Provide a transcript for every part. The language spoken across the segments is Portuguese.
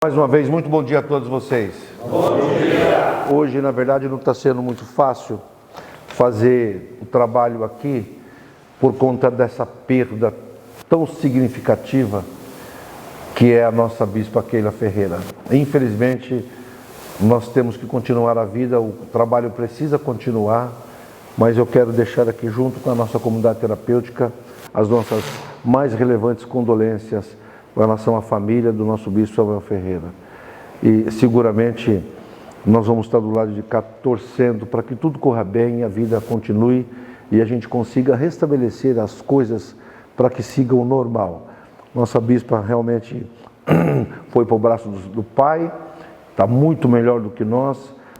Mais uma vez, muito bom dia a todos vocês. Bom dia! Hoje, na verdade, não está sendo muito fácil fazer o trabalho aqui por conta dessa perda tão significativa que é a nossa Bispa Keila Ferreira. Infelizmente, nós temos que continuar a vida, o trabalho precisa continuar, mas eu quero deixar aqui junto com a nossa comunidade terapêutica as nossas mais relevantes condolências com relação à família do nosso Bispo Samuel Ferreira. E seguramente nós vamos estar do lado de cá torcendo para que tudo corra bem, a vida continue e a gente consiga restabelecer as coisas para que sigam o normal. Nossa Bispa realmente foi para o braço do Pai, está muito melhor do que nós,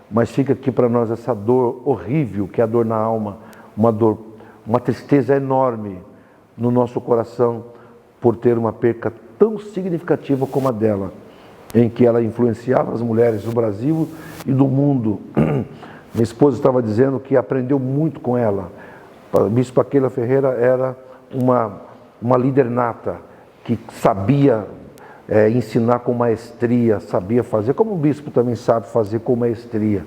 mas fica aqui para nós essa dor horrível, que é a dor na alma, uma dor, uma tristeza enorme no nosso coração por ter uma perca tão significativa como a dela, em que ela influenciava as mulheres do Brasil e do mundo. Minha esposa estava dizendo que aprendeu muito com ela. A Bispa Keila Ferreira era uma líder nata, que sabia ensinar com maestria, sabia fazer, como o bispo também sabe fazer com maestria.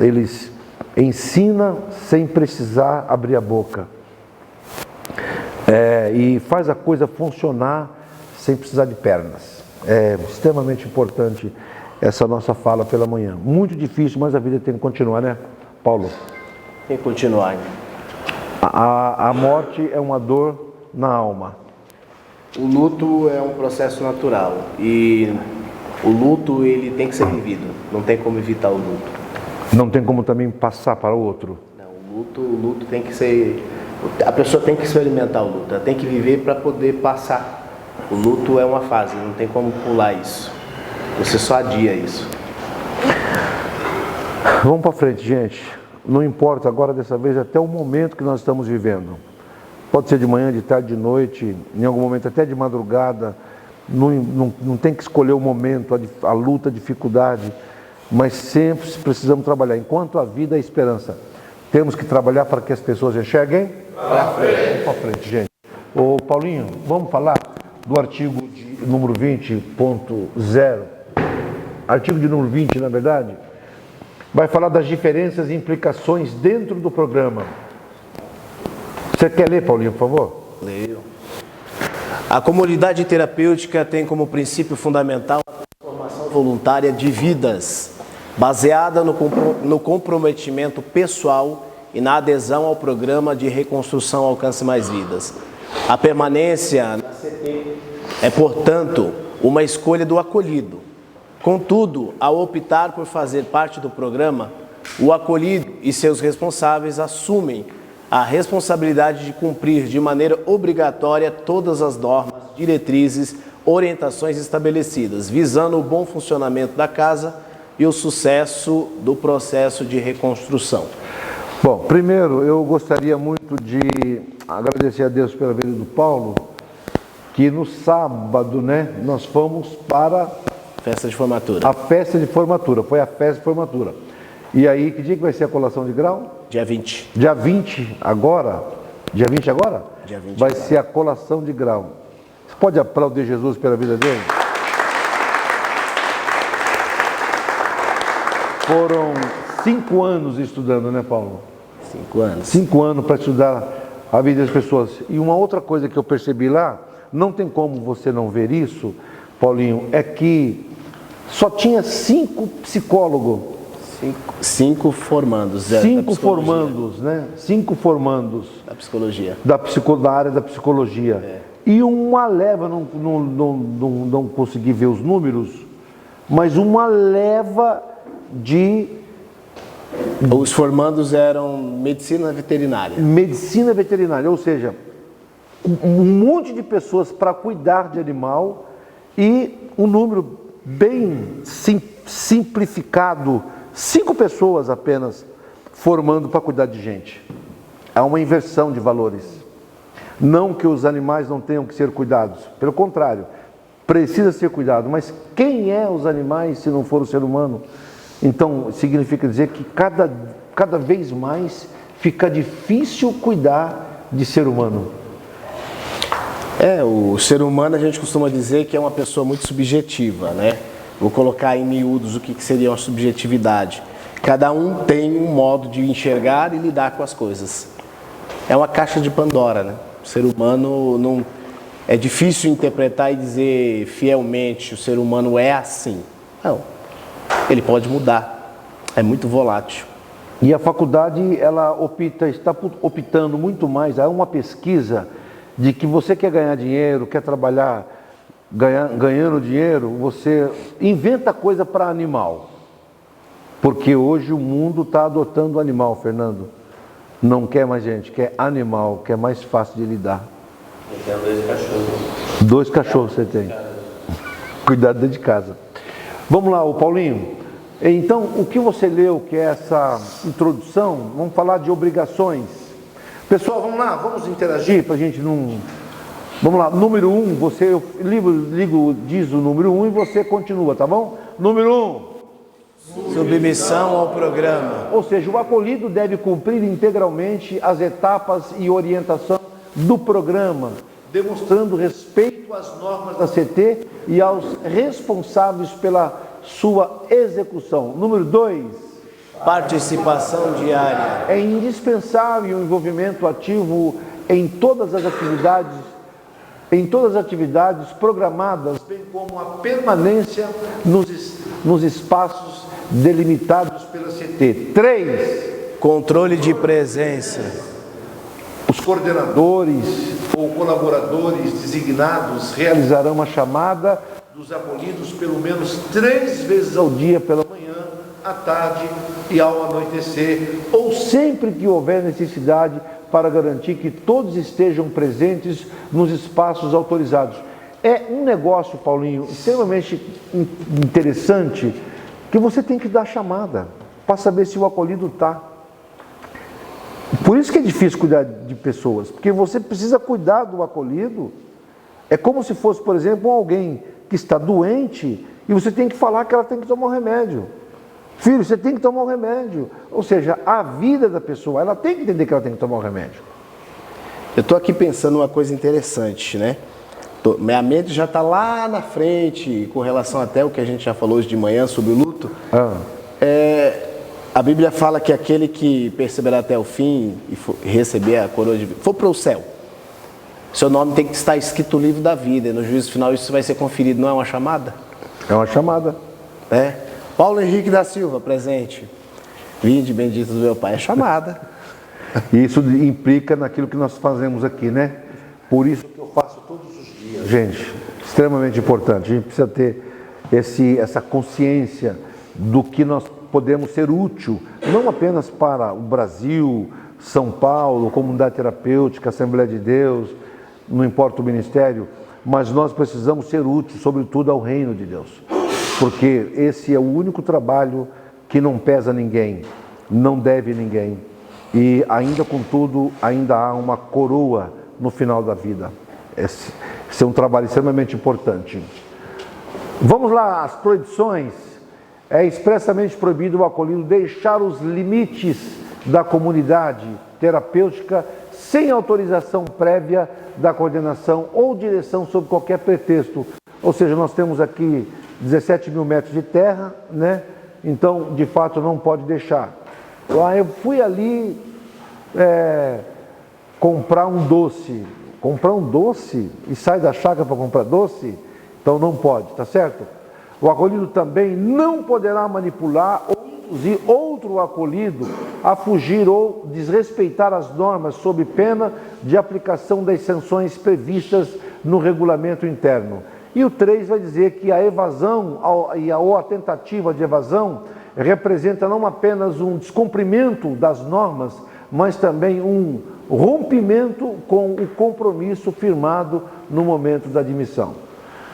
Eles ensinam sem precisar abrir a boca. E faz a coisa funcionar sem precisar de pernas. É extremamente importante essa nossa fala pela manhã. Muito difícil, mas a vida tem que continuar, né, Paulo? Tem que continuar. A morte é uma dor na alma. O luto é um processo natural e o luto ele tem que ser vivido. Não tem como evitar o luto. Não tem como também passar para o outro. Não, o luto tem que ser... A pessoa tem que experimentar o luto, ela tem que viver para poder passar. O luto é uma fase, não tem como pular isso. Você só adia isso. Vamos para frente, gente. Não importa agora, dessa vez, até o momento que nós estamos vivendo. Pode ser de manhã, de tarde, de noite, em algum momento até de madrugada. Não tem que escolher o momento, a luta, a dificuldade. Mas sempre precisamos trabalhar. Enquanto a vida é esperança, temos que trabalhar para que as pessoas enxerguem. Vamos para frente, gente. Ô Paulinho, vamos falar do artigo de número 20.0. Artigo de número 20, na verdade, vai falar das diferenças e implicações dentro do programa. Você quer ler, Paulinho, por favor? Leio. A comunidade terapêutica tem como princípio fundamental a transformação voluntária de vidas, baseada no comprometimento pessoal e na adesão ao programa de reconstrução Alcance Mais Vidas. A permanência na CT é, portanto, uma escolha do acolhido. Contudo, ao optar por fazer parte do programa, o acolhido e seus responsáveis assumem a responsabilidade de cumprir de maneira obrigatória todas as normas, diretrizes, orientações estabelecidas, visando o bom funcionamento da casa e o sucesso do processo de reconstrução. Bom, primeiro eu gostaria muito de agradecer a Deus pela vida do Paulo, que no sábado, nós fomos para Festa de formatura. A festa de formatura, foi a festa de formatura. E aí, que dia que vai ser a colação de grau? Dia 20. Dia 20 agora? Dia 20 agora? Dia 20 vai agora. Ser a colação de grau. Você pode aplaudir Jesus pela vida dele? Foram 5 anos estudando, né, Paulo? 5 anos. 5 anos para estudar a vida das pessoas. E uma outra coisa que eu percebi lá, não tem como você não ver isso, Paulinho, é que só tinha 5 psicólogos. 5 formandos. 5 formandos, né? 5 formandos. Da psicologia. Da área da psicologia. E uma leva, não consegui ver os números, mas uma leva de... Os formandos eram medicina veterinária. Medicina veterinária, ou seja, um monte de pessoas para cuidar de animal e um número bem simplificado, 5 pessoas apenas formando para cuidar de gente. É uma inversão de valores. Não que os animais não tenham que ser cuidados, pelo contrário, precisa ser cuidado, mas quem é os animais se não for o ser humano? Então, significa dizer que cada vez mais fica difícil cuidar de ser humano. O ser humano a gente costuma dizer que é uma pessoa muito subjetiva, né? Vou colocar em miúdos o que seria uma subjetividade. Cada um tem um modo de enxergar e lidar com as coisas. É uma caixa de Pandora, né? O ser humano não... É difícil interpretar e dizer fielmente o ser humano é assim. Não. Ele pode mudar. É muito volátil. E a faculdade, ela está optando muito mais. Há uma pesquisa de que você quer ganhar dinheiro, quer trabalhar ganhando dinheiro, você inventa coisa para animal. Porque hoje o mundo está adotando animal, Fernando. Não quer mais gente, quer animal, que é mais fácil de lidar. Eu tenho 2 cachorros. 2 cachorros você tem. Cuidado dentro de casa. Vamos lá, o Paulinho. Então, o que você leu, que é essa introdução, vamos falar de obrigações. Pessoal, vamos lá, vamos interagir para a gente não... Vamos lá, número 1, eu diz o número 1 e você continua, tá bom? Número 1. Submissão ao programa. Ou seja, o acolhido deve cumprir integralmente as etapas e orientação do programa, demonstrando respeito às normas da CT e aos responsáveis pela sua execução. Número 2. Participação diária. É indispensável o envolvimento ativo em todas as atividades programadas, bem como a permanência nos espaços delimitados pela CT. 3. Controle de presença. Os coordenadores ou colaboradores designados realizarão a chamada dos acolhidos pelo menos 3 vezes ao dia, pela manhã, à tarde e ao anoitecer, ou sempre que houver necessidade, para garantir que todos estejam presentes nos espaços autorizados. É um negócio, Paulinho, extremamente interessante, que você tem que dar chamada para saber se o acolhido está. Por isso que é difícil cuidar de pessoas, porque você precisa cuidar do acolhido. É como se fosse, por exemplo, alguém que está doente e você tem que falar que ela tem que tomar um remédio. Filho, você tem que tomar um remédio. Ou seja, a vida da pessoa, ela tem que entender que ela tem que tomar um remédio. Eu estou aqui pensando uma coisa interessante, né? Minha mente já está lá na frente, com relação até ao que a gente já falou hoje de manhã sobre o luto. A Bíblia fala que aquele que perseverar até o fim e receber a coroa de vida, for para o céu, seu nome tem que estar escrito no livro da vida, e no juízo final isso vai ser conferido, não é uma chamada? É uma chamada. Paulo Henrique da Silva, presente. Vinde bendito do meu Pai, é chamada. Isso implica naquilo que nós fazemos aqui, né? Por isso que eu faço todos os dias. Gente, extremamente importante. A gente precisa ter essa consciência do que nós podemos ser útil, não apenas para o Brasil, São Paulo, comunidade terapêutica, Assembleia de Deus, não importa o ministério, mas nós precisamos ser úteis, sobretudo ao reino de Deus. Porque esse é o único trabalho que não pesa ninguém, não deve ninguém. E ainda contudo, ainda há uma coroa no final da vida. Esse é um trabalho extremamente importante. Vamos lá, as proibições. É expressamente proibido o acolhido deixar os limites da comunidade terapêutica sem autorização prévia da coordenação ou direção sob qualquer pretexto. Ou seja, nós temos aqui 17 mil metros de terra, né? Então, de fato, não pode deixar. Eu fui ali comprar um doce e sai da chácara para comprar doce, então não pode, tá certo? O acolhido também não poderá manipular ou induzir outro acolhido a fugir ou desrespeitar as normas sob pena de aplicação das sanções previstas no regulamento interno. E o 3 vai dizer que a evasão ou a tentativa de evasão representa não apenas um descumprimento das normas, mas também um rompimento com o compromisso firmado no momento da admissão.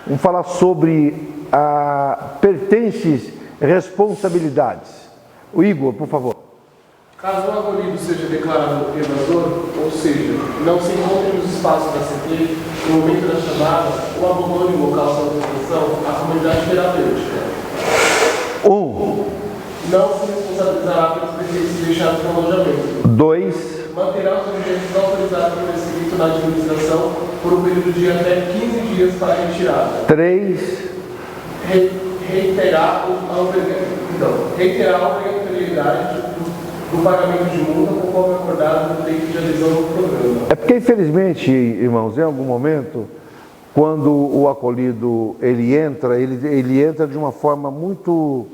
Vamos falar sobre pertences responsabilidades. O Igor, por favor. Caso o acolhido seja declarado evasor, ou seja, não se encontre nos espaços da CT, no momento da chamada, ou abandone o local de atenção, a comunidade terapêutica. 1. Não se responsabilizará pelos pertences deixados no alojamento. 2. manterá os objetos autorizados por escrito na administração por um período de até 15 dias para retirada. 3. Reiterar a obrigatoriedade do pagamento de multa conforme acordado no tempo de adesão ao programa. É porque, infelizmente, irmãos, em algum momento, quando o acolhido ele entra de uma forma muito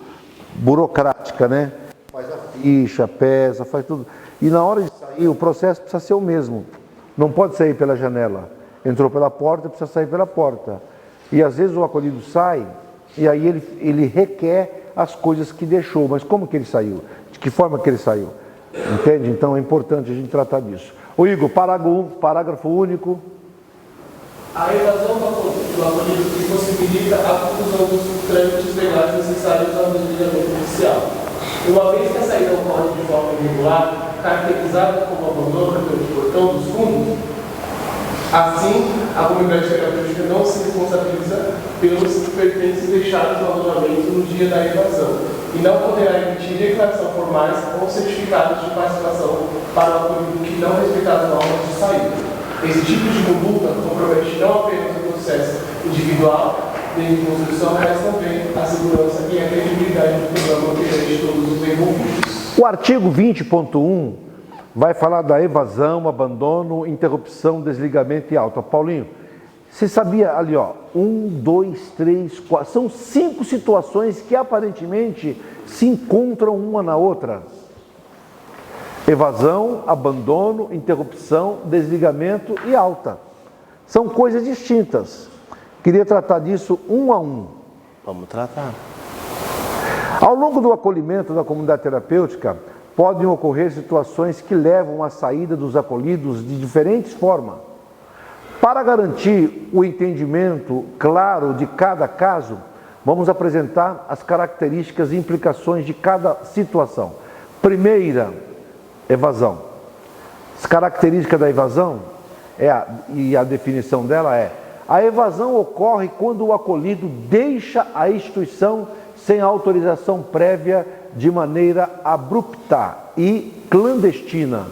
burocrática, né? Faz a ficha, pesa, faz tudo. E na hora de sair, o processo precisa ser o mesmo. Não pode sair pela janela. Entrou pela porta, precisa sair pela porta. E às vezes o acolhido sai, e aí ele requer as coisas que deixou. Mas como que ele saiu? De que forma que ele saiu? Entende? Então é importante a gente tratar disso. Ô Igor, parágrafo único. A evasão do acolhido que possibilita a conclusão dos trâmites legais necessários ao desligamento judicial. Uma vez que a saída ocorre de forma irregular, caracterizada como abandono pelo portão dos fundos, assim, a comunidade terapêutica não se responsabiliza pelos pertences deixados no abandonamento no dia da evasão e não poderá emitir declaração formais ou certificados de participação para o acolhido que não respeitar as normas de saída. Esse tipo de conduta compromete não apenas o processo individual de construção, mas também a segurança e a credibilidade do programa perante todos os envolvidos. O artigo 20.1 vai falar da evasão, abandono, interrupção, desligamento e alta. Paulinho, você sabia ali, ó, 1, 2, 3, 4, são 5 situações que aparentemente se encontram uma na outra. Evasão, abandono, interrupção, desligamento e alta. São coisas distintas. Queria tratar disso um a um. Vamos tratar. Ao longo do acolhimento da comunidade terapêutica, podem ocorrer situações que levam à saída dos acolhidos de diferentes formas. Para garantir o entendimento claro de cada caso, vamos apresentar as características e implicações de cada situação. Primeira, evasão. As características da evasão e a definição dela é: a evasão ocorre quando o acolhido deixa a instituição sem autorização prévia de maneira abrupta e clandestina.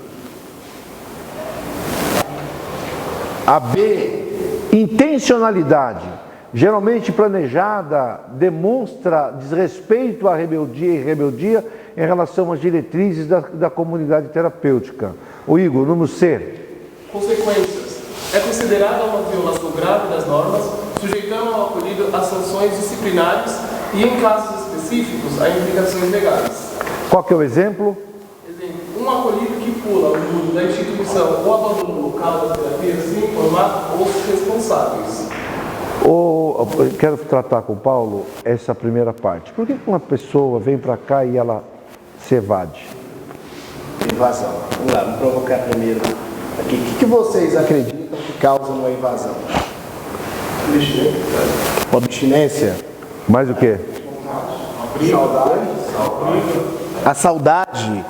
A B, intencionalidade, geralmente planejada, demonstra desrespeito à rebeldia em relação às diretrizes da comunidade terapêutica. O Igor, número C. Consequências. É considerada uma violação grave das normas, sujeitando ao acolhido a sanções disciplinares e, em casos específicos, a implicações legais. Qual que é o exemplo? Exemplo, um acolhido que pula o muro da instituição ou abandona o local da terapia sem informar os responsáveis. Eu quero tratar com o Paulo essa primeira parte. Por que uma pessoa vem para cá e ela se evade? Evasão. Vamos lá, vamos provocar primeiro aqui. O que vocês acreditam que causa uma evasão? Abstinência. Mais o quê? A saudade.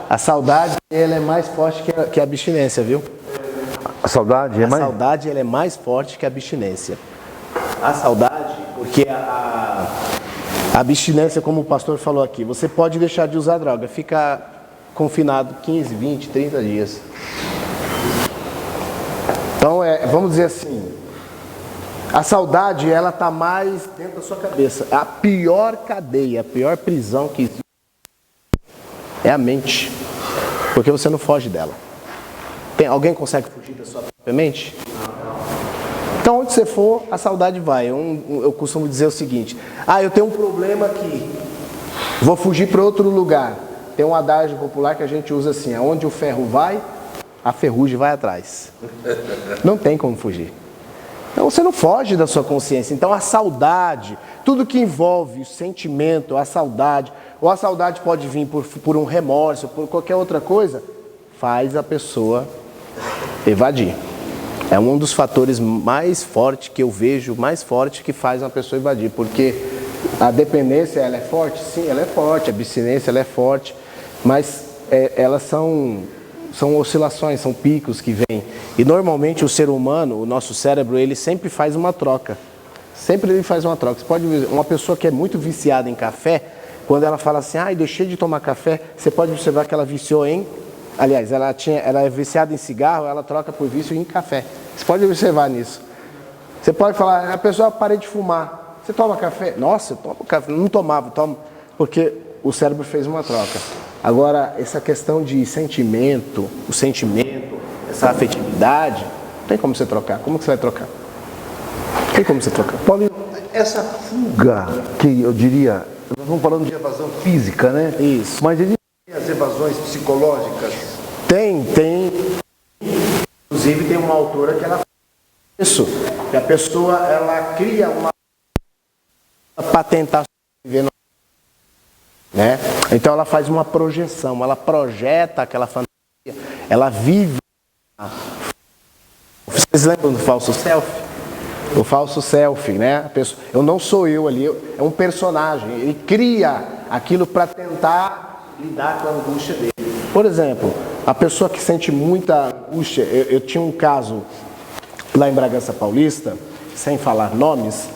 A saudade, ela é mais forte que a abstinência, viu? A saudade é mais... A saudade, ela é mais forte que a abstinência. A saudade, porque a abstinência, como o pastor falou aqui, você pode deixar de usar droga, fica confinado 15, 20, 30 dias. Então, vamos dizer assim, a saudade, ela está mais dentro da sua cabeça. A pior cadeia, a pior prisão que existe é a mente, porque você não foge dela. Alguém consegue fugir da sua própria mente? Então, onde você for, a saudade vai. Eu costumo dizer o seguinte: eu tenho um problema aqui, vou fugir para outro lugar. Tem um adágio popular que a gente usa assim: aonde o ferro vai, a ferrugem vai atrás. Não tem como fugir. Então, você não foge da sua consciência. Então, a saudade, tudo que envolve o sentimento, a saudade, ou a saudade pode vir por um remorso, por qualquer outra coisa, faz a pessoa evadir. É um dos fatores mais fortes que eu vejo, mais forte que faz uma pessoa evadir, porque a dependência, ela é forte? Sim, ela é forte, a abstinência, ela é forte, mas elas são oscilações, são picos que vêm. E normalmente o ser humano, o nosso cérebro, ele sempre faz uma troca. Sempre ele faz uma troca. Você pode ver, uma pessoa que é muito viciada em café, quando ela fala assim, deixei de tomar café, você pode observar que ela viciou em aliás, ela é viciada em cigarro, ela troca por vício em café. Você pode observar nisso. Você pode falar, a pessoa parei de fumar. Você toma café? Nossa, eu tomo café. Não tomava, tomo, porque o cérebro fez uma troca. Agora, essa questão de sentimento, o sentimento, essa afetividade, não tem como você trocar. Como que você vai trocar? Não tem como você trocar. Paulinho, essa fuga, que eu diria, nós estamos falando de evasão física, né? Isso. Mas existem as evasões psicológicas? Tem. Inclusive tem uma autora que ela faz isso. Que a pessoa, ela cria uma para tentar viver, né? Então ela faz uma projeção, ela projeta aquela fantasia, ela vive. Vocês lembram do falso self? O falso self, né? A pessoa, eu não sou eu ali, é um personagem. Ele cria aquilo para tentar lidar com a angústia dele. Por exemplo, a pessoa que sente muita angústia, eu tinha um caso lá em Bragança Paulista, sem falar nomes,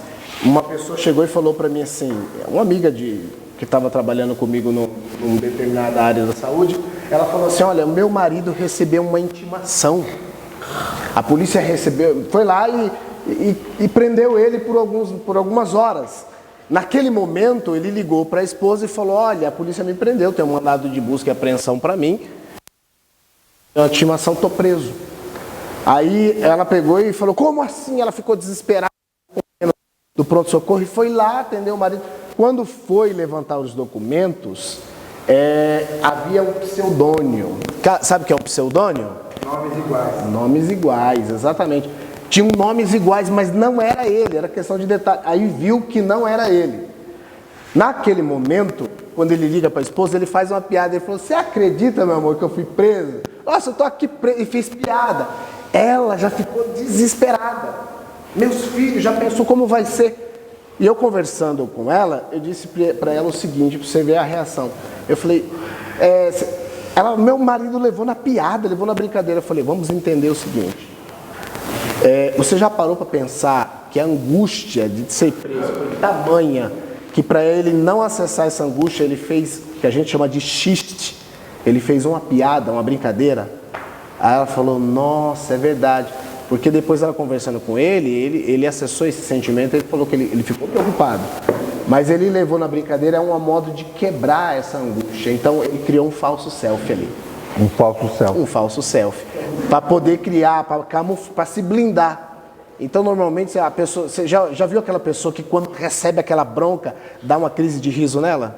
uma pessoa chegou e falou para mim assim, uma amiga que estava trabalhando comigo numa determinada área da saúde, ela falou assim, olha, meu marido recebeu uma intimação. A polícia foi lá e prendeu ele por algumas horas. Naquele momento, ele ligou para a esposa e falou, olha, a polícia me prendeu, tem um mandado de busca e apreensão para mim, uma intimação, estou preso. Aí ela pegou e falou, como assim? Ela ficou desesperada do pronto-socorro e foi lá atender o marido. Quando foi levantar os documentos, havia um pseudônimo. Sabe o que é um pseudônimo? Nomes iguais. Nomes iguais, exatamente. Tinham nomes iguais, mas não era ele, era questão de detalhe. Aí viu que não era ele. Naquele momento, quando ele liga para a esposa, ele faz uma piada. Ele falou, você acredita, meu amor, que eu fui preso? Nossa, eu estou aqui preso. E fez piada. Ela já ficou desesperada. Meus filhos já pensou como vai ser. E eu conversando com ela, eu disse para ela o seguinte, para você ver a reação. Eu falei, meu marido levou na piada, levou na brincadeira. Eu falei, vamos entender o seguinte. Você já parou para pensar que a angústia de ser preso foi tamanha que para ele não acessar essa angústia, ele fez o que a gente chama de xiste. Ele fez uma piada, uma brincadeira. Aí ela falou, nossa, é verdade. Porque depois ela conversando com ele acessou esse sentimento, ele falou que ele ficou preocupado. Mas ele levou na brincadeira um modo de quebrar essa angústia. Então ele criou um falso self ali. Um falso self. Um falso self. Para poder criar, para se blindar. Então normalmente a pessoa, você já viu aquela pessoa que quando recebe aquela bronca, dá uma crise de riso nela?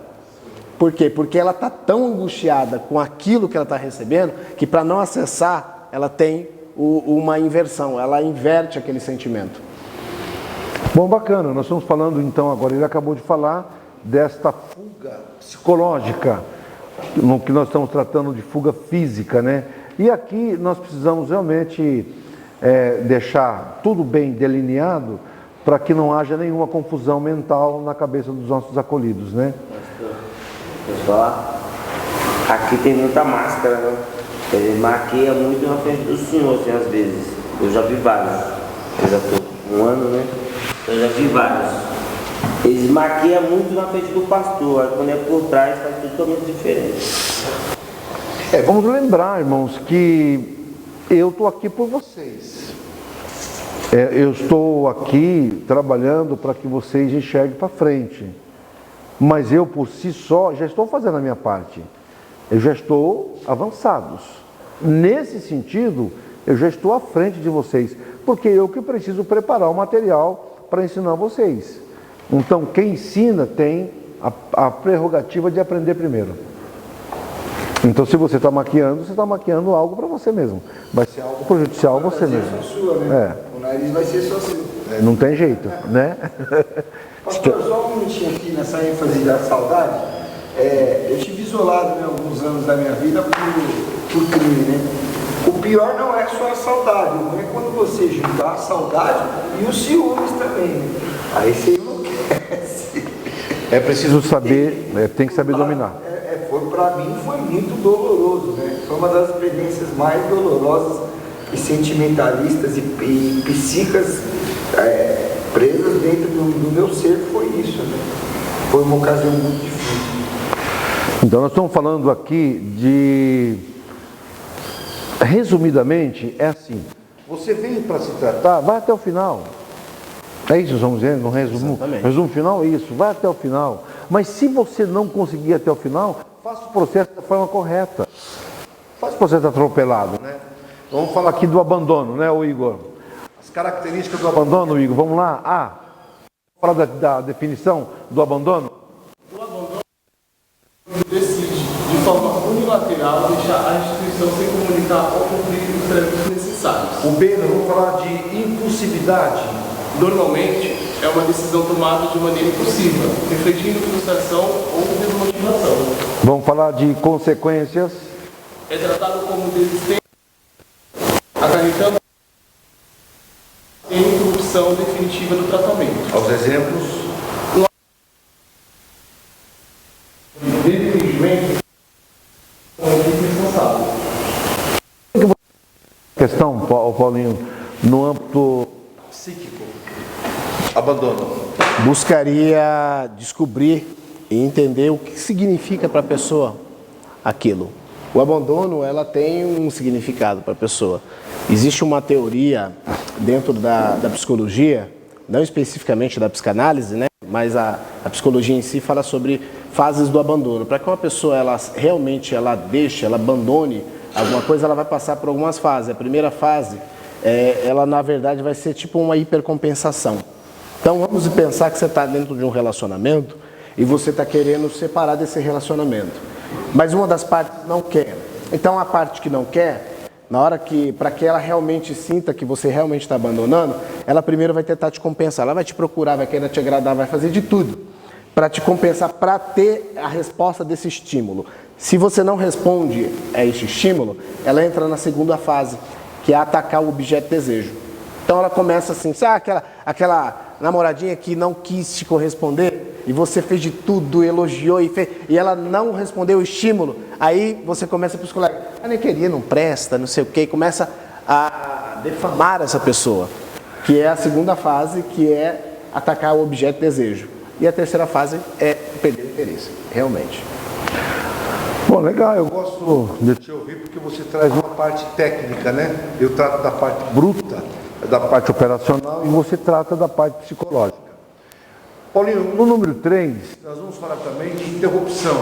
Por quê? Porque ela está tão angustiada com aquilo que ela está recebendo, que para não acessar, ela tem uma inversão, ela inverte aquele sentimento. Bom, bacana, nós estamos falando então agora, ele acabou de falar desta fuga psicológica, no que nós estamos tratando de fuga física, né? E aqui nós precisamos realmente deixar tudo bem delineado para que não haja nenhuma confusão mental na cabeça dos nossos acolhidos, né? Posso falar? Aqui tem muita máscara, né? Ele maqueia muito na frente do senhor, assim, às vezes. Eu já vi vários. Eu já estou um ano, né? Eu já vi vários. Eles maqueiam muito na frente do pastor, aí quando é por trás faz totalmente diferente. Vamos lembrar, irmãos, que eu estou aqui por vocês. Eu estou aqui trabalhando para que vocês enxerguem para frente. Mas eu, por si só, já estou fazendo a minha parte. Eu já estou avançados. Nesse sentido, eu já estou à frente de vocês. Porque eu que preciso preparar o material para ensinar vocês. Então, quem ensina tem a prerrogativa de aprender primeiro. Então, se você está maquiando, você está maquiando algo para você mesmo. Vai ser algo prejudicial a você mesmo. Sua, né? O nariz vai ser só seu. Não tem jeito, né? Pastor, só um minutinho aqui nessa ênfase da saudade. Eu tive isolado, né, alguns anos da minha vida por crime, né? O pior não é só a saudade, o ruim é quando você juntar a saudade e os ciúmes também, né? Aí você enlouquece. É preciso saber, tem que saber dominar. Para mim foi muito doloroso, né? Foi uma das experiências mais dolorosas e sentimentalistas e psíquicas presas dentro do meu ser, foi isso, né? Foi uma ocasião muito difícil. Então nós estamos falando aqui de resumidamente, é assim. Você veio para se tratar, vai até o final. É isso que estamos dizendo, no resumo. Exatamente. Resumo final é isso, vai até o final. Mas se você não conseguir até o final, faça o processo da forma correta. Faz o processo atropelado, né? Vamos falar aqui do abandono, né, Igor? As características do abandono, Igor, vamos lá. Vamos falar da definição do abandono? O abandono decide, de forma unilateral, deixar a instituição sem comunicar ou cumprir os trâmites necessários. O B, nós vamos falar de impulsividade. Normalmente, é uma decisão tomada de maneira impulsiva, refletindo frustração ou desmotivação. Vamos falar de consequências. É tratado como desistência, acarretando em interrupção definitiva do tratamento. Aos exemplos. Desentendimento com o responsável. Questão, Paulinho, no âmbito psíquico. Abandono. Buscaria descobrir e entender o que significa para a pessoa aquilo. O abandono, ela tem um significado para a pessoa. Existe uma teoria dentro da psicologia, não especificamente da psicanálise, né? Mas a psicologia em si fala sobre fases do abandono. Para que uma pessoa ela realmente ela abandone alguma coisa, ela vai passar por algumas fases. A primeira fase, ela na verdade vai ser tipo uma hipercompensação. Então vamos pensar que você está dentro de um relacionamento e você está querendo separar desse relacionamento. Mas uma das partes não quer. Então a parte que não quer, na hora que, para que ela realmente sinta que você realmente está abandonando, ela primeiro vai tentar te compensar. Ela vai te procurar, vai querer te agradar, vai fazer de tudo para te compensar, para ter a resposta desse estímulo. Se você não responde a este estímulo, ela entra na segunda fase, que é atacar o objeto de desejo. Então ela começa assim, aquela namoradinha que não quis te corresponder e você fez de tudo, elogiou e ela não respondeu o estímulo, aí você começa a psicolar, nem queria, não presta, não sei o que, começa a defamar essa pessoa, que é a segunda fase, que é atacar o objeto de desejo. E a terceira fase é perder o interesse, realmente. Bom, legal, eu gosto de te ouvir porque você traz uma parte técnica, né? Eu trato da parte bruta, da parte operacional, e você trata da parte psicológica. Paulinho, no número 3, nós vamos falar também de interrupção.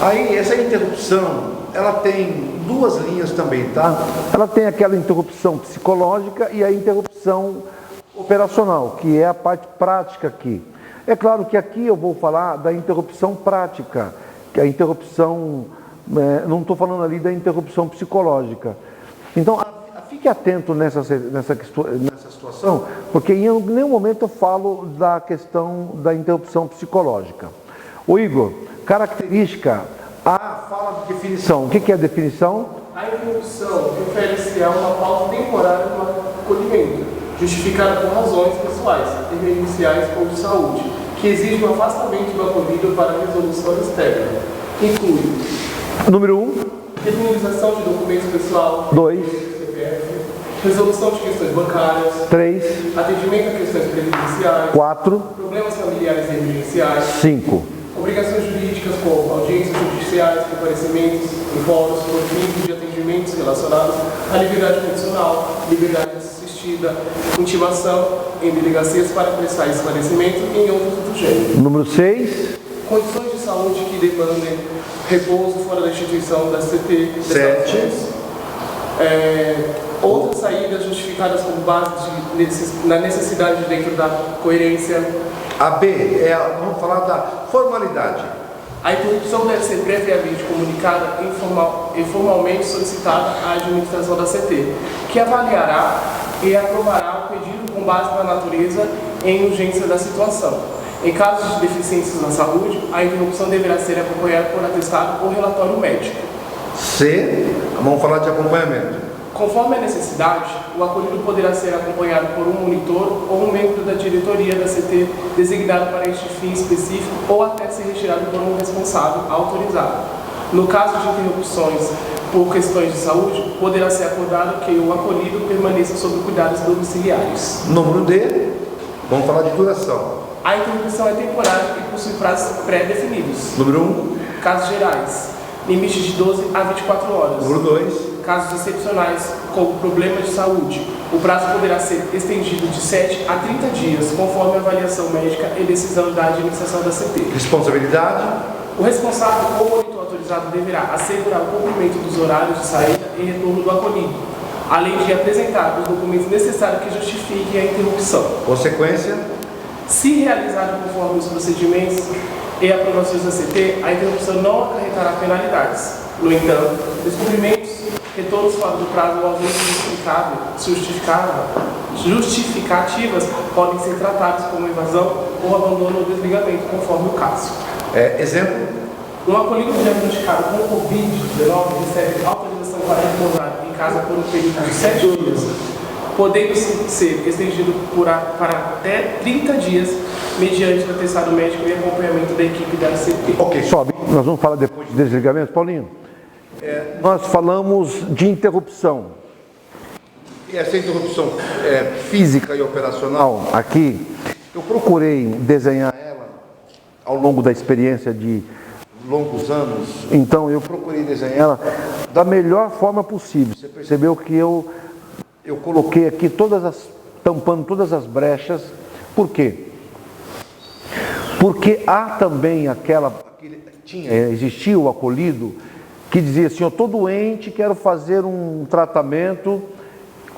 Aí, essa interrupção, ela tem duas linhas também, tá? Ela tem aquela interrupção psicológica e a interrupção operacional, que é a parte prática aqui. É claro que aqui eu vou falar da interrupção prática, que é a interrupção, não estou falando ali da interrupção psicológica. Então, fique atento nessa situação, porque em nenhum momento eu falo da questão da interrupção psicológica. Ô Igor, característica, fala de definição. O que é a definição? A interrupção refere-se a uma pausa temporária no acolhimento, justificada por razões pessoais, emergenciais ou de saúde, que exige o afastamento do acolhido para a resolução externa. Inclui número 1, disponibilização de documentos pessoal, 2, resolução de questões bancárias, 3, atendimento a questões previdenciais, 4, problemas familiares e emergenciais, 5. Obrigações jurídicas como audiências judiciais, comparecimentos em fóruns, por fim de atendimentos relacionados à liberdade condicional, liberdade assistida, intimação em delegacias para prestar esclarecimento e em outros do gênero. Número 6. Condições de saúde que demandem repouso fora da instituição da CT. 7. Outras saídas justificadas com base na necessidade dentro da coerência. A B, vamos falar da formalidade. A interrupção deve ser previamente comunicada e formalmente solicitada à administração da CT, que avaliará e aprovará o pedido com base na natureza e urgência da situação. Em casos de deficiências na saúde, a interrupção deverá ser acompanhada por atestado ou relatório médico. C, vamos falar de acompanhamento. Conforme a necessidade, o acolhido poderá ser acompanhado por um monitor ou um membro da diretoria da CT designado para este fim específico ou até ser retirado por um responsável autorizado. No caso de interrupções por questões de saúde, poderá ser acordado que o acolhido permaneça sob cuidados domiciliares. Número D, vamos falar de duração. A interrupção é temporária e possui prazos pré-definidos. Número 1. Casos gerais, limite de 12 a 24 horas. Número 2. casos excepcionais, como problemas de saúde, o prazo poderá ser estendido de 7 a 30 dias, conforme a avaliação médica e decisão da administração da CT. Responsabilidade? O responsável ou monitor autorizado deverá assegurar o cumprimento dos horários de saída e retorno do acolhido, além de apresentar os documentos necessários que justifiquem a interrupção. Consequência? Se realizado conforme os procedimentos e aprovações da CT, a interrupção não acarretará penalidades. No entanto, descobrimentos, retornos fora do prazo ou ausência justificativas podem ser tratados como evasão ou abandono ou desligamento, conforme o caso. Exemplo? Um acolhido diagnosticado com Covid-19 recebe autorização para repousar em casa por um período de 7 dias, podendo ser estendido para até 30 dias, mediante o atestado médico e acompanhamento da equipe da CT. Ok, sobe. Nós vamos falar depois de desligamento, Paulinho. Nós falamos de interrupção. E essa interrupção física e operacional aqui, eu procurei desenhar ela ao longo da experiência de longos anos. Então eu procurei desenhar ela da melhor forma possível. Você percebeu que eu coloquei aqui tampando todas as brechas. Por quê? Porque há também existia o acolhido que dizia assim, eu estou doente, quero fazer um tratamento.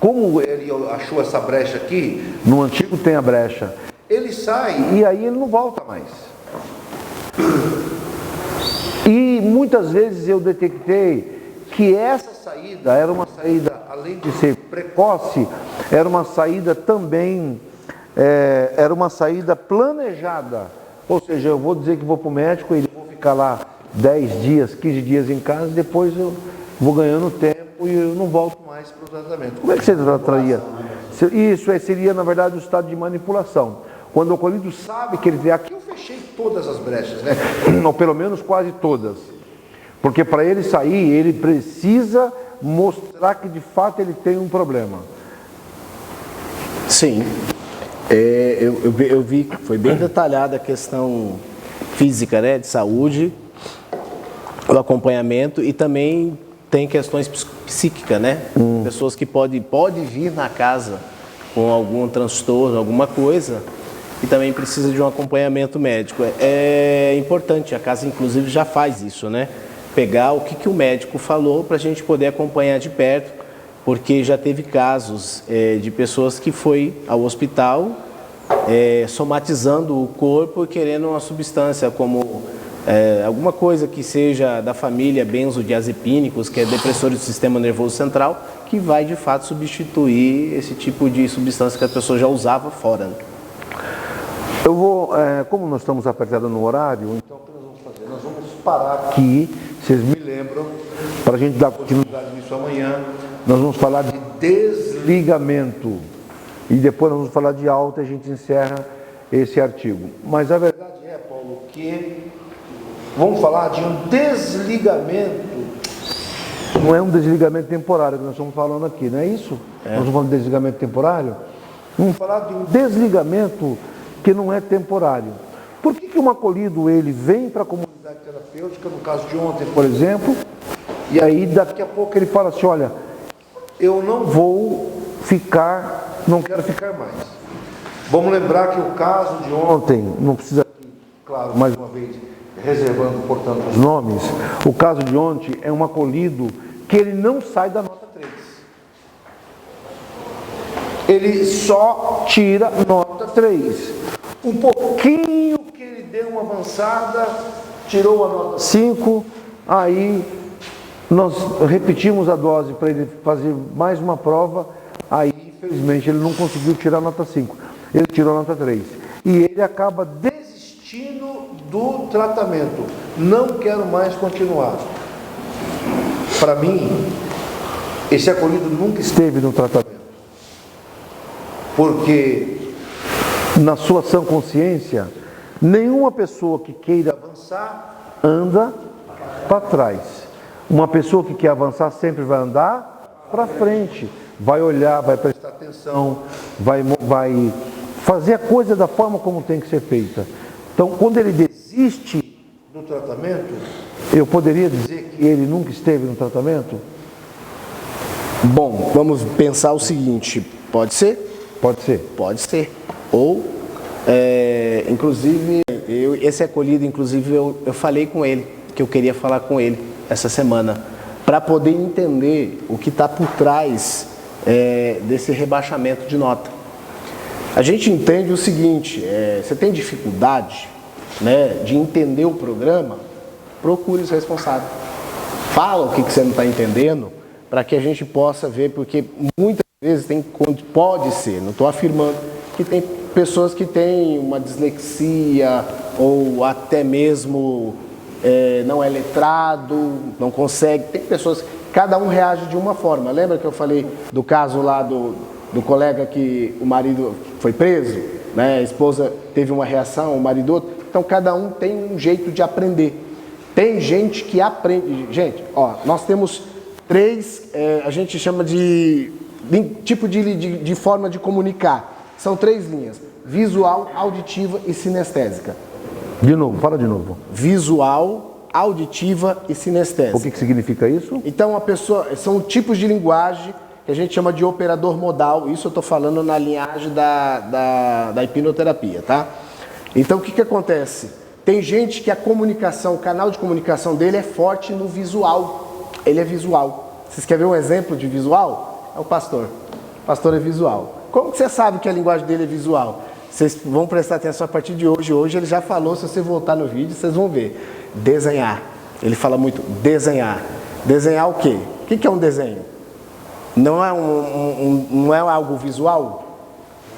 Como ele achou essa brecha aqui, no antigo tem a brecha, ele sai e aí ele não volta mais. E muitas vezes eu detectei que essa saída era uma saída, além de ser precoce, era uma saída também, era uma saída planejada. Ou seja, eu vou dizer que vou para o médico, ele vou ficar lá 10 dias, 15 dias em casa, depois eu vou ganhando tempo e eu não volto mais para o tratamento. Como é que você trataria? Isso seria, na verdade, o estado de manipulação. Quando o acolhido sabe que ele... Aqui eu fechei todas as brechas, né? Ou pelo menos quase todas. Porque para ele sair, ele precisa mostrar que de fato ele tem um problema. Sim. Eu vi que foi bem detalhada a questão física, né, de saúde, o acompanhamento, e também tem questões psíquicas, né? Pessoas que podem vir na casa com algum transtorno, alguma coisa, e também precisa de um acompanhamento médico. É importante, a casa inclusive já faz isso, né? Pegar o que o médico falou para a gente poder acompanhar de perto, porque já teve casos de pessoas que foi ao hospital somatizando o corpo e querendo uma substância como alguma coisa que seja da família benzodiazepínicos, que é depressor do sistema nervoso central, que vai de fato substituir esse tipo de substância que a pessoa já usava fora. Né? Eu vou, como nós estamos apertados no horário, então o que nós vamos fazer? Nós vamos parar aqui, vocês me lembram, para a gente dar continuidade nisso amanhã. Nós vamos falar de desligamento e depois nós vamos falar de alta e a gente encerra esse artigo. Mas a verdade é, Paulo, que vamos falar de um desligamento, não é um desligamento temporário que nós estamos falando aqui, não é isso? Nós estamos falando de desligamento temporário. Vamos falar de um desligamento que não é temporário. Por que um acolhido ele vem para a comunidade terapêutica, no caso de ontem, por exemplo, e aí daqui a pouco ele fala assim, olha, eu não vou ficar, não quero ficar mais. Vamos lembrar que o caso de ontem, não precisa, claro, mais uma vez, reservando, portanto, os nomes, o caso de ontem é um acolhido que ele não sai da nota 3. Ele só tira nota 3. Um pouquinho que ele deu uma avançada, tirou a nota 5, aí nós repetimos a dose para ele fazer mais uma prova, aí infelizmente ele não conseguiu tirar a nota 5, ele tirou a nota 3. E ele acaba desistindo do tratamento, não quero mais continuar. Para mim, esse acolhido nunca esteve no tratamento, porque na sua sã consciência, nenhuma pessoa que queira avançar anda para trás. Uma pessoa que quer avançar sempre vai andar para frente, vai olhar, vai prestar atenção, vai fazer a coisa da forma como tem que ser feita. Então, quando ele desiste do tratamento, eu poderia dizer que ele nunca esteve no tratamento? Bom, vamos pensar o seguinte, pode ser? Pode ser. Pode ser. Ou, inclusive, esse acolhido, inclusive, eu falei com ele, que eu queria falar com ele essa semana, para poder entender o que está por trás desse rebaixamento de nota. A gente entende o seguinte, você tem dificuldade, né, de entender o programa, procure os responsáveis. Fala o que você não está entendendo, para que a gente possa ver, porque muitas vezes pode ser, não estou afirmando, que tem pessoas que têm uma dislexia ou até mesmo não é letrado, não consegue. Tem pessoas, cada um reage de uma forma. Lembra que eu falei do caso lá do colega que o marido foi preso, né? A esposa teve uma reação, o marido outro. Então cada um tem um jeito de aprender. Tem gente que aprende. Gente, ó, nós temos 3, a gente chama de tipo de forma de comunicar. São 3 linhas: visual, auditiva e sinestésica. De novo, fala de novo. Visual, auditiva e sinestésica. O que significa isso? Então, são tipos de linguagem que a gente chama de operador modal. Isso eu estou falando na linhagem da hipnoterapia, tá? Então, o que acontece? Tem gente que a comunicação, o canal de comunicação dele é forte no visual. Ele é visual. Vocês querem ver um exemplo de visual? É o pastor. O pastor é visual. Como que você sabe que a linguagem dele é visual? Vocês vão prestar atenção a partir de hoje. Hoje ele já falou, se você voltar no vídeo, vocês vão ver. Desenhar. Ele fala muito desenhar. Desenhar o quê? O que é um desenho? Não é, não é algo visual?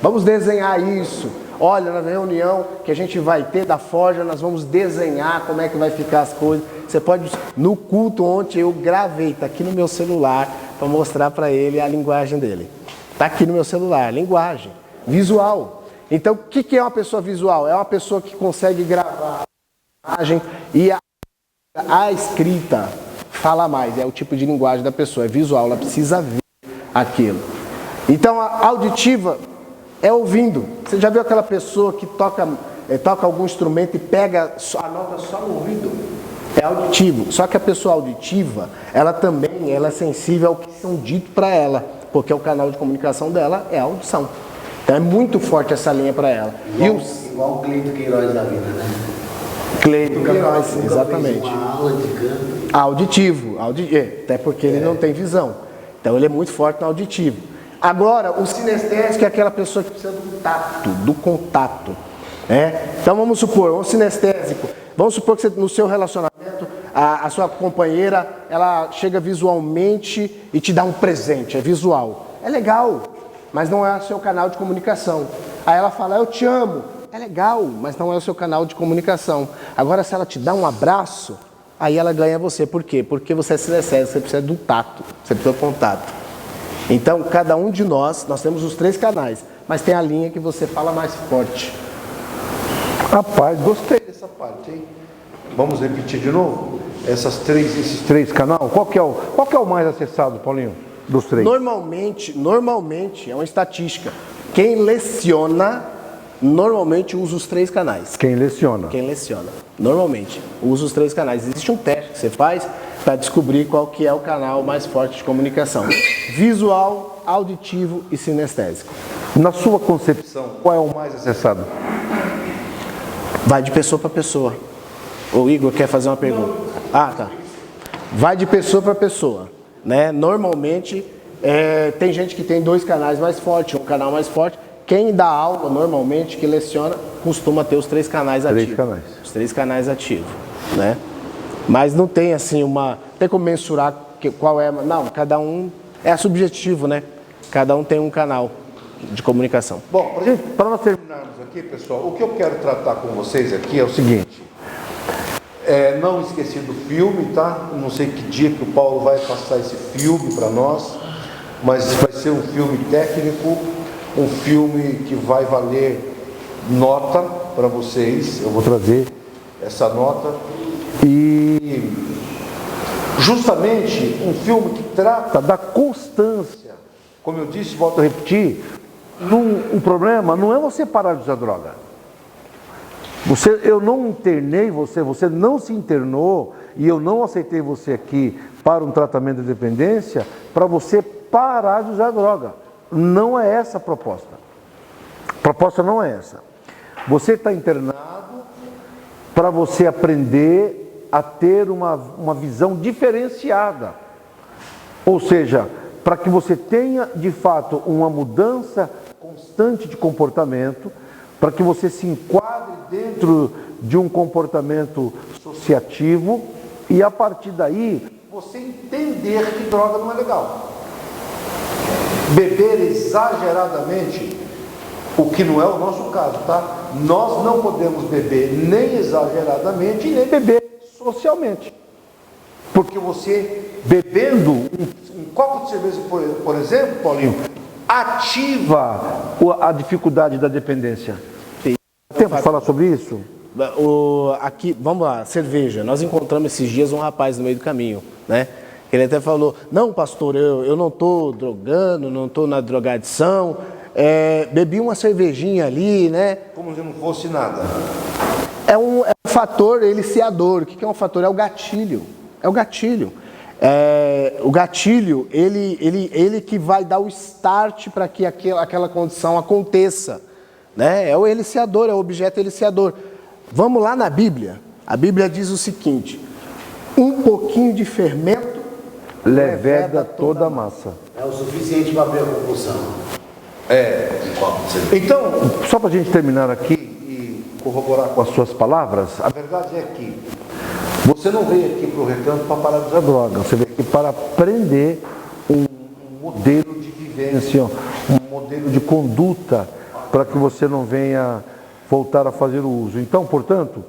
Vamos desenhar isso. Olha, na reunião que a gente vai ter da Forja, nós vamos desenhar como é que vai ficar as coisas. Você pode, no culto ontem eu gravei, tá aqui no meu celular, para mostrar para ele a linguagem dele. Tá aqui no meu celular, linguagem, visual. Então, o que é uma pessoa visual? É uma pessoa que consegue gravar a imagem e a escrita fala mais. É o tipo de linguagem da pessoa, é visual, ela precisa ver aquilo. Então, a auditiva é ouvindo. Você já viu aquela pessoa que toca algum instrumento e pega a nota só no ouvido? É auditivo. Só que a pessoa auditiva, ela também é sensível ao que são dito para ela, porque o canal de comunicação dela é a audição. Então é muito forte essa linha para ela. Igual o Cleito Queiroz da vida, né? Cleito Queiroz, exatamente. Uma aula de canto. Auditivo, até porque ele não tem visão. Então ele é muito forte no auditivo. Agora, o sinestésico é aquela pessoa que precisa do tato, do contato. Então vamos supor, um sinestésico, vamos supor que no seu relacionamento, a sua companheira, ela chega visualmente e te dá um presente, é visual. É legal, mas não é o seu canal de comunicação. Aí ela fala, eu te amo. É legal, mas não é o seu canal de comunicação. Agora, se ela te dá um abraço, aí ela ganha você. Por quê? Porque você é sinestésico, você precisa do tato, você precisa do contato. Então, cada um de nós temos os 3 canais, mas tem a linha que você fala mais forte. Rapaz, gostei dessa parte, hein? Vamos repetir de novo? Esses 3 canais? Qual que é o mais acessado, Paulinho, dos 3? Normalmente, é uma estatística. Quem leciona, normalmente usa os 3 canais. Quem leciona? Quem leciona, normalmente, usa os 3 canais. Existe um teste que você faz para descobrir qual que é o canal mais forte de comunicação. Visual, auditivo e sinestésico. Na sua concepção, qual é o mais acessado? Vai de pessoa para pessoa. O Igor quer fazer uma pergunta. Ah, tá. Vai de pessoa para pessoa, né? Normalmente, tem gente que tem 2 canais mais fortes, um canal mais forte. Quem dá aula, normalmente, que leciona, costuma ter os 3 canais ativos. Os 3 canais ativos, né? Mas não tem assim tem como mensurar qual é. Não, cada um é subjetivo, né? Cada um tem um canal de comunicação. Bom, para nós terminarmos aqui, pessoal, o que eu quero tratar com vocês aqui é o seguinte. Não esqueci do filme, tá? Não sei que dia que o Paulo vai passar esse filme para nós, mas vai ser um filme técnico, um filme que vai valer nota para vocês. Eu vou trazer essa nota. E justamente um filme que trata da constância. Como eu disse, volto a repetir, o problema não é você parar de usar droga. Eu não internei você não se internou e eu não aceitei você aqui para um tratamento de dependência para você parar de usar droga. Não é essa a proposta. A proposta não é essa. Você está internado para você aprender a ter uma visão diferenciada. Ou seja, para que você tenha de fato uma mudança constante de comportamento, para que você se enquadre dentro de um comportamento associativo e a partir daí você entender que droga não é legal. Beber exageradamente, o que não é o nosso caso, tá? Nós não podemos beber nem exageradamente nem beber socialmente. Porque você bebendo um copo de cerveja, por exemplo, Paulinho, ativa a dificuldade da dependência. Tem tempo para falar sobre isso? Aqui, vamos lá, cerveja. Nós encontramos esses dias um rapaz no meio do caminho, né? Ele até falou, não, pastor, eu não estou drogando, não estou na drogadição, bebi uma cervejinha ali, né? Como se não fosse nada. É um fator eliciador. O que é um fator? É o gatilho. É o gatilho. O gatilho, ele que vai dar o start para que aquela condição aconteça, né? É o eliciador, é o objeto eliciador. Vamos lá na Bíblia. A Bíblia diz o seguinte: um pouquinho de fermento leveda toda a massa. É o suficiente para abrir a compulsão. Um copo de cerveja. Então, só para a gente terminar aqui e corroborar com as suas palavras, a verdade é que você não veio aqui para o Recanto para parar de usar droga, você veio aqui para aprender um modelo de vivência, um modelo de conduta, para que você não venha voltar a fazer o uso. Então, portanto,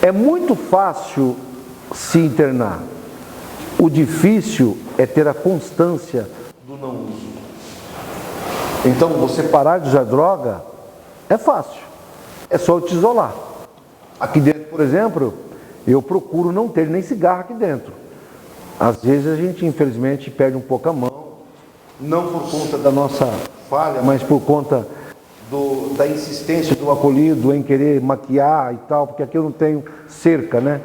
é muito fácil se internar. O difícil é ter a constância do não uso. Então, você parar de usar droga é fácil. É só eu te isolar. Aqui dentro, por exemplo, eu procuro não ter nem cigarro aqui dentro. Às vezes a gente, infelizmente, perde um pouco a mão. Não por conta da nossa falha, mas por conta da insistência do acolhido em querer maquiar e tal, porque aqui eu não tenho cerca, né?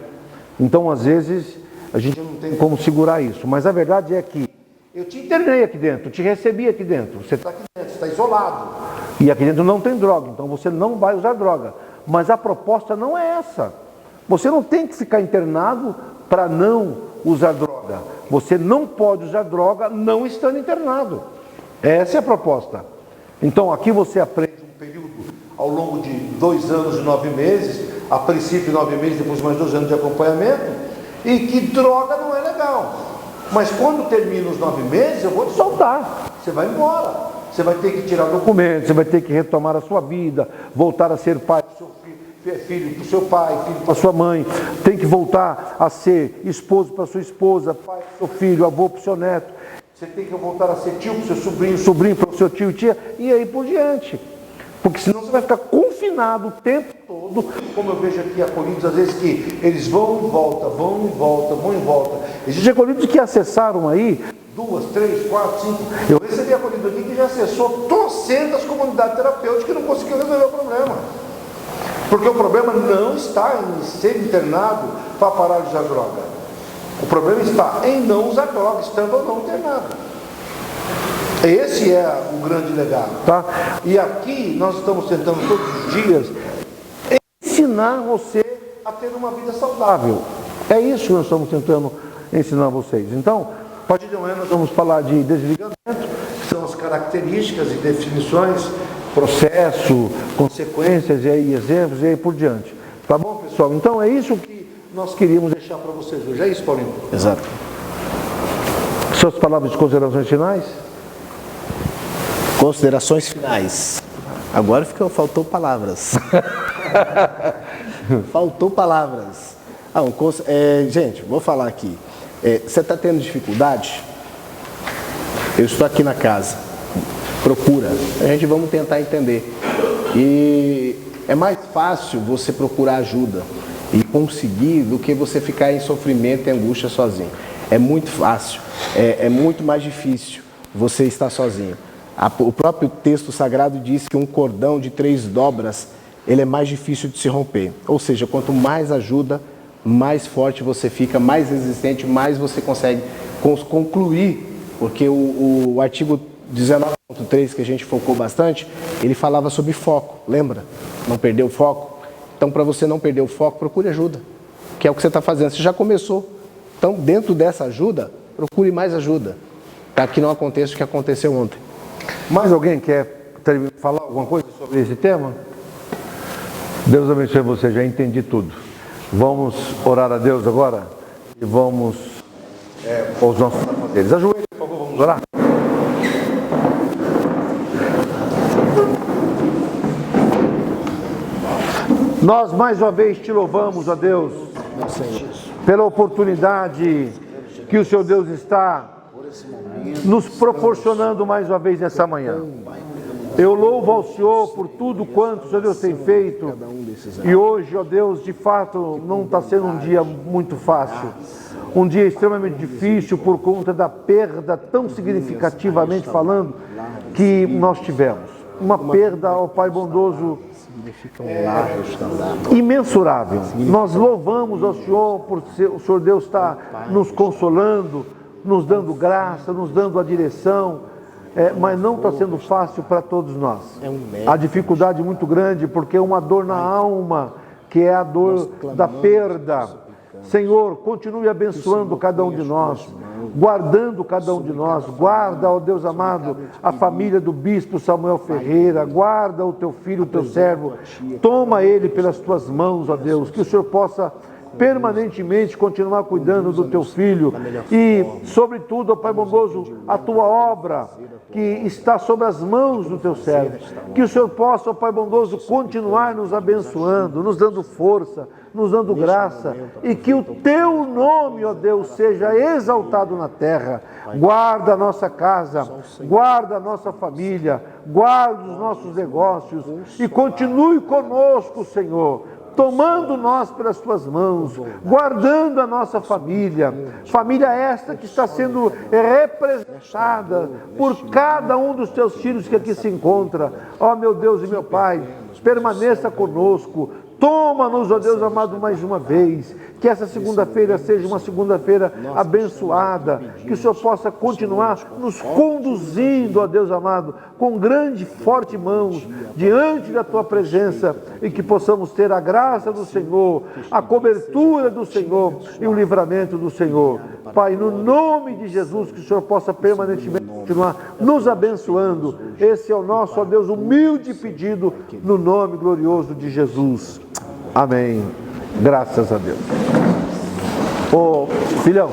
Então, às vezes, a gente não tem como segurar isso. Mas a verdade é que eu te internei aqui dentro, eu te recebi aqui dentro. Você está aqui dentro, você está isolado. E aqui dentro não tem droga, então você não vai usar droga. Mas a proposta não é essa. Você não tem que ficar internado para não usar droga. Você não pode usar droga não estando internado. Essa é a proposta. Então aqui você aprende um período ao longo de 2 anos e 9 meses, a princípio 9 meses, depois mais 2 anos de acompanhamento, e que droga não é legal. Mas quando termina os 9 meses, eu vou te soltar. Você vai embora. Você vai ter que tirar documentos, você vai ter que retomar a sua vida, voltar a ser pai do seu filho para o seu pai, filho para sua mãe, tem que voltar a ser esposo para sua esposa, pai para o seu filho, avô para o seu neto. Você tem que voltar a ser tio para o seu sobrinho, sobrinho para o seu tio e tia, e aí por diante. Porque senão você vai ficar confinado o tempo todo, como eu vejo aqui acolhidos, às vezes que eles vão e voltam, vão e voltam, vão e voltam. Existem acolhidos que acessaram aí 2, 3, 4, 5. Eu recebi acolhido aqui que já acessou trocentas comunidades terapêuticas e não conseguiu resolver o problema. Porque o problema não está em ser internado para parar de usar droga. O problema está em não usar droga, estando ou não internado. Esse é o grande legado, tá? E aqui nós estamos tentando todos os dias ensinar você a ter uma vida saudável. É isso que nós estamos tentando ensinar a vocês. Então, a partir de amanhã nós vamos falar de desligamento, que são as características e definições, processo, consequências e aí exemplos e aí por diante. Tá bom, pessoal? Então é isso que nós queríamos deixar para vocês hoje. É isso, Paulinho? Exato. Suas palavras de considerações finais? Considerações finais. Agora faltou palavras. Faltou palavras. Gente, vou falar aqui. Você está tendo dificuldade? Eu estou aqui na casa. Procura. Vamos tentar entender. E é mais fácil você procurar ajuda e conseguir do que você ficar em sofrimento e angústia sozinho. É muito fácil. É muito mais difícil você estar sozinho. O próprio texto sagrado diz que um cordão de 3 dobras, ele é mais difícil de se romper. Ou seja, quanto mais ajuda, mais forte você fica, mais resistente, mais você consegue concluir Porque o artigo 19.3, que a gente focou bastante, ele falava sobre foco, lembra? Não perder o foco. Então, para você não perder o foco, procure ajuda, que é o que você está fazendo. Você já começou. Então, dentro dessa ajuda, procure mais ajuda, para que não aconteça o que aconteceu ontem. Mais alguém quer falar alguma coisa sobre esse tema? Deus abençoe você, já entendi tudo. Vamos orar a Deus agora e vamos aos nossos afazeres. Ajoelhe, por favor, vamos orar. Nós mais uma vez te louvamos, ó Deus, pela oportunidade que o Senhor Deus está nos proporcionando mais uma vez nessa manhã. Eu louvo ao Senhor por tudo quanto o Senhor Deus tem feito. E hoje, ó Deus, de fato, não está sendo um dia muito fácil. Um dia extremamente difícil por conta da perda, tão significativamente falando, que nós tivemos. Uma perda, ó Pai bondoso, imensurável. Nós louvamos ao Senhor por o Senhor Deus estar nos consolando, nos dando graça, nos dando a direção. Mas não está sendo fácil para todos nós. A dificuldade é muito grande, porque é uma dor na alma, que é a dor da perda. Senhor, continue abençoando cada um de nós, guardando cada um de nós. Guarda, ó Deus amado, a família do bispo Samuel Ferreira. Guarda o teu filho, o teu servo. Toma ele pelas tuas mãos, ó Deus, que o Senhor possa permanentemente continuar cuidando do teu filho e, sobretudo, ó Pai bondoso, a tua obra que está sobre as mãos do teu servo. Que o Senhor possa, ó Pai bondoso, continuar nos abençoando, nos dando força, nos dando graça, e que o teu nome, ó Deus, seja exaltado na terra. Guarda a nossa casa, guarda a nossa família, guarda os nossos negócios e continue conosco, Senhor, tomando nós pelas tuas mãos, guardando a nossa família esta que está sendo representada por cada um dos teus filhos que aqui se encontra. Ó meu Deus e meu Pai, permaneça conosco. Toma-nos, ó Deus amado, mais uma vez. Que essa segunda-feira seja uma segunda-feira abençoada. Que o Senhor possa continuar nos conduzindo, ó Deus amado, com grande e forte mãos diante da tua presença, e que possamos ter a graça do Senhor, a cobertura do Senhor e o livramento do Senhor. Pai, no nome de Jesus, que o Senhor possa permanentemente continuar nos abençoando. Esse é o nosso, ó Deus, humilde pedido, no nome glorioso de Jesus. Amém. Graças a Deus. Ô, filhão,